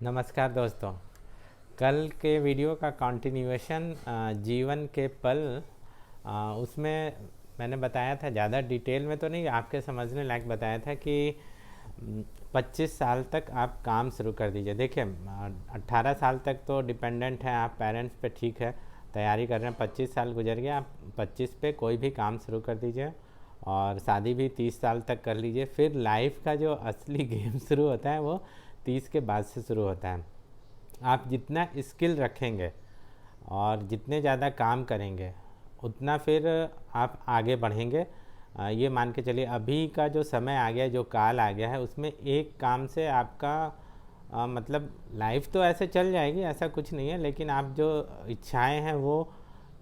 नमस्कार दोस्तों। कल के वीडियो का कंटिन्यूएशन जीवन के पल, उसमें मैंने बताया था, ज़्यादा डिटेल में तो नहीं, आपके समझने लायक बताया था कि 25 साल तक आप काम शुरू कर दीजिए। देखिए 18 साल तक तो डिपेंडेंट है आप पेरेंट्स पे, ठीक है, तैयारी कर रहे हैं। 25 साल गुजर गया, आप 25 पे कोई भी काम शुरू कर दीजिए और शादी भी 30 साल तक कर लीजिए। फिर लाइफ का जो असली गेम शुरू होता है वो 30 के बाद से शुरू होता है। आप जितना स्किल रखेंगे और जितने ज़्यादा काम करेंगे उतना फिर आप आगे बढ़ेंगे। ये मान के चलिए अभी का जो समय आ गया, जो काल आ गया है, उसमें एक काम से आपका मतलब लाइफ तो ऐसे चल जाएगी, ऐसा कुछ नहीं है, लेकिन आप जो इच्छाएं हैं वो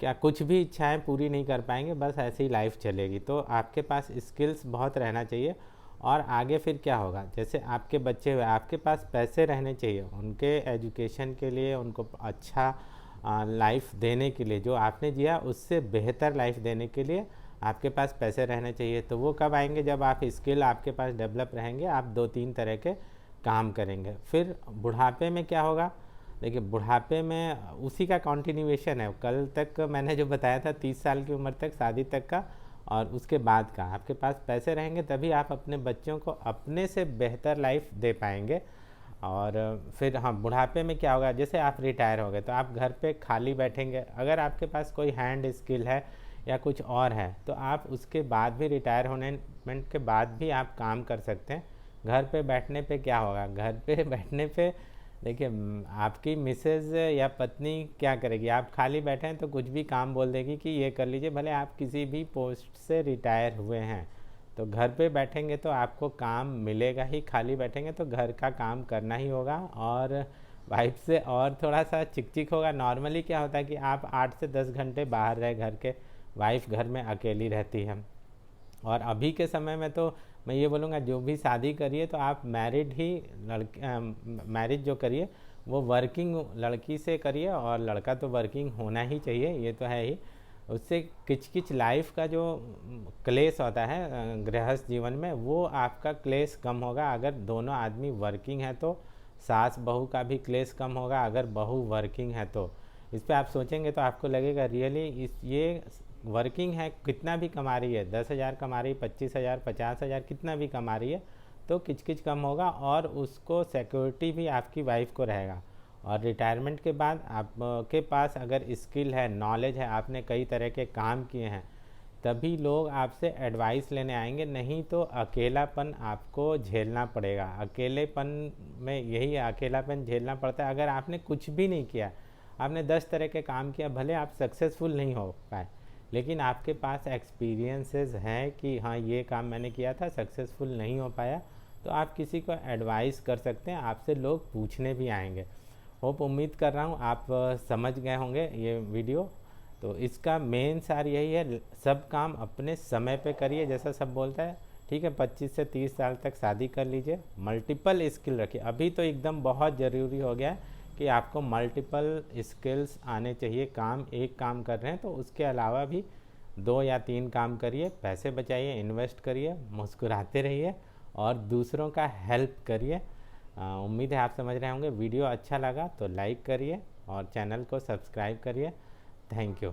क्या कुछ भी इच्छाएं पूरी नहीं कर पाएंगे, बस ऐसे ही लाइफ चलेगी। तो आपके पास स्किल्स बहुत रहना चाहिए। और आगे फिर क्या होगा, जैसे आपके बच्चे हुए, आपके पास पैसे रहने चाहिए उनके एजुकेशन के लिए, उनको अच्छा लाइफ देने के लिए, जो आपने जिया उससे बेहतर लाइफ देने के लिए आपके पास पैसे रहने चाहिए। तो वो कब आएंगे, जब आप स्किल आपके पास डेवलप रहेंगे, आप 2-3 तरह के काम करेंगे। फिर बुढ़ापे में क्या होगा, देखिए बुढ़ापे में उसी का कंटिन्यूएशन है। कल तक मैंने जो बताया था 30 साल की उम्र तक शादी तक का, और उसके बाद का आपके पास पैसे रहेंगे तभी आप अपने बच्चों को अपने से बेहतर लाइफ दे पाएंगे। और फिर हाँ, बुढ़ापे में क्या होगा, जैसे आप रिटायर हो गए तो आप घर पे खाली बैठेंगे। अगर आपके पास कोई हैंड स्किल है या कुछ और है तो आप उसके बाद भी, रिटायर होने के बाद भी आप काम कर सकते हैं। घर पे बैठने पे क्या होगा, घर पे बैठने पे देखिए आपकी मिसेज या पत्नी क्या करेगी, आप खाली बैठे हैं तो कुछ भी काम बोल देगी कि ये कर लीजिए, भले आप किसी भी पोस्ट से रिटायर हुए हैं। तो घर पे बैठेंगे तो आपको काम मिलेगा ही, खाली बैठेंगे तो घर का काम करना ही होगा। और वाइफ से और थोड़ा सा चिक होगा। नॉर्मली क्या होता है कि आप 8 से 10 घंटे बाहर रहे घर के, वाइफ घर में अकेली रहती है। और अभी के समय में तो मैं ये बोलूँगा, जो भी शादी करिए तो आप मैरिड ही मैरिज जो करिए वो वर्किंग लड़की से करिए, और लड़का तो वर्किंग होना ही चाहिए, ये तो है ही। उससे किच लाइफ का जो क्लेश होता है गृहस्थ जीवन में, वो आपका क्लेश कम होगा अगर दोनों आदमी वर्किंग है तो। सास बहू का भी क्लेश कम होगा अगर बहू वर्किंग है तो। इस पर आप सोचेंगे तो आपको लगेगा रियली ये वर्किंग है, कितना भी कमा रही है, 10,000 कमा रही, 25,000, 50,000, कितना भी कमा रही है, तो किच कम होगा और उसको सिक्योरिटी भी आपकी वाइफ को रहेगा। और रिटायरमेंट के बाद आपके पास अगर स्किल है, नॉलेज है, आपने कई तरह के काम किए हैं, तभी लोग आपसे एडवाइस लेने आएंगे, नहीं तो अकेलापन आपको झेलना पड़ेगा। अकेलेपन में यही अकेलापन झेलना पड़ता है अगर आपने कुछ भी नहीं किया। आपने 10 तरह के काम किया, भले आप सक्सेसफुल नहीं हो पाए, लेकिन आपके पास एक्सपीरियंसेस हैं कि हाँ ये काम मैंने किया था, सक्सेसफुल नहीं हो पाया, तो आप किसी को एडवाइस कर सकते हैं, आपसे लोग पूछने भी आएंगे। उम्मीद कर रहा हूँ आप समझ गए होंगे ये वीडियो। तो इसका मेन सार यही है, सब काम अपने समय पे करिए, जैसा सब बोलता है, ठीक है। 25 से 30 साल तक शादी कर लीजिए, मल्टीपल स्किल रखिए। अभी तो एकदम बहुत ज़रूरी हो गया है कि आपको मल्टीपल स्किल्स आने चाहिए। काम एक काम कर रहे हैं तो उसके अलावा भी 2 या 3 काम करिए, पैसे बचाइए, इन्वेस्ट करिए, मुस्कुराते रहिए और दूसरों का हेल्प करिए। उम्मीद है आप समझ रहे होंगे। वीडियो अच्छा लगा तो लाइक करिए और चैनल को सब्सक्राइब करिए। Thank you.